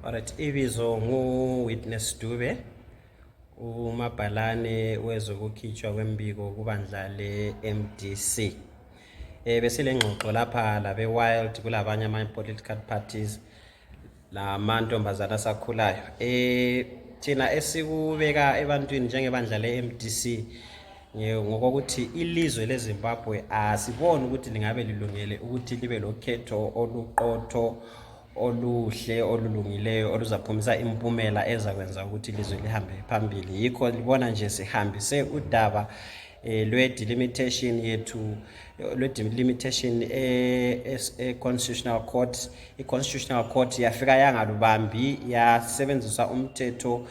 Alright, ibizo nguWitness Dube, umabhalane wezokukhitshwa kwemibiko kubandla leMDC. Bese lengxoxo lapha labe wild kulabanye ama-political parties lamantombazana asakhulayo. Thina esikubeka ebantwini njengebandla leMDC ngokuthi ilizwe leZimbabwe asiboni ukuthi lingabe lilungele ukuthi libe lokhetho oluqotho oluhle olulungileyo oluzaphumisa impumela ezakwenza ukuthi ilizwe lihambe phambili. Yikho libona nje sihambise udaba lwe-delimitation yethu lwe-delimitation constitutional court. I-constitutional court yafika yangalubambi yasebenzisa umthetho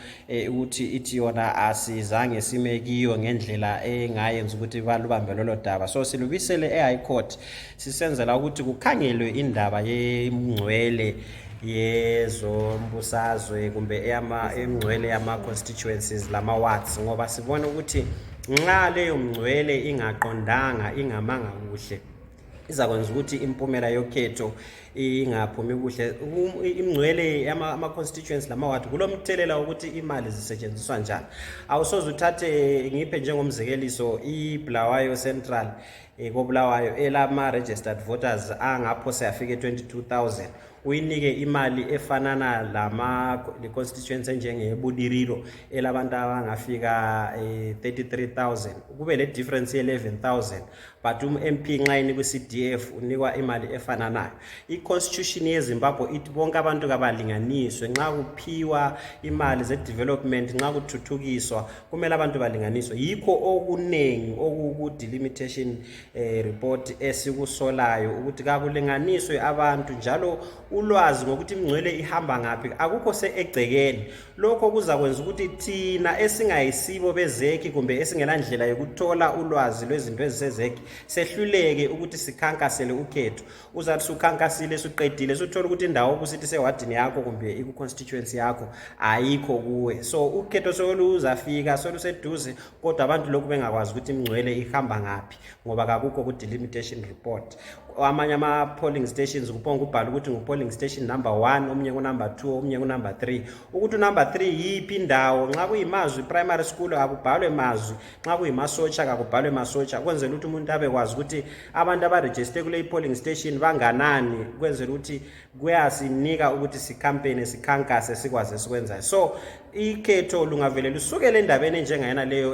ukuthi ithi yona asizange simekiyo ngendlela engayenza ukuthi balubambe lolo daba. So silubisele e-high court sisenzela ukuthi kukhangelwe indaba yemngcwele yezombusazwe kumbe emngcwele yama-constituencies lama-wards, ngoba sibona ukuthi nxa leyo mngcwele ingaqondanga ingamanga kuhle izakwenza ukuthi impumela yokhetho ingaphumi kuhle. Imngcwele yama-constituencies lama-ward kulomthelela ukuthi imali zisetshenziswa njani. Awusoze uthathe ngiphe njengomzekeliso iBulawayo Central koBulawayo elama-registered voters angapho seyafike 22,000 uyinike imali efanana le-constituency enjengeBudiriro elabantu abangafika 33,000 kube le difference ye-11,000, but MP nxa inikwa CDF unikwa imali efananayo. I-constitution yeZimbabwe ithi bonke abantu kabalinganiswe nxa kuphiwa imali ze-development, nxa kuthuthukiswa kumele abantu balinganiswe. Yikho okunengi okuku-delimitation report esikusolayo ukuthi kakulinganiswe abantu, njalo ulwazi ngokuthi imngcwele ihamba ngaphi akukho egcekeni. Lokho kuzakwenza ukuthi thina esingayisibo bezeki kumbe esingelandlela yokuthola ulwazi lwezinto ezisezeki sehluleke ukuthi sikhankasele ukhetho. Uzathi sukhankasile suqedile suthola ukuthi indawo kusithi sewadini yakho kumbe iku-constituency yakho ayikho kuwe. So ukhetho soluzafika soluseduze kodwa abantu lokhu bengakwazi ukuthi imngcwele ihamba ngaphi ngoba kakukho ku-delimitation report. Amanye ama-polling stations kuphonga ubhala ukuthi ngu-polling station number 1, omunye ku-number 2, omunye ku-number 3. Ukuthi number 3 yiphi indawo. Nxa kuyimazwi primary school akubhalwe mazwi, nxa kuyimasotsha akubhalwe masotsha, kwenzela ukuthi umuntu abekwazi ukuthi abantu abaregister kule polling station banganani, kwenzela ukuthi kuyasinika ukuthi sikampeni sikhankase sikwazi sikwenzayo. So ikhetho lungavele lusukele endabeni njengayena leyo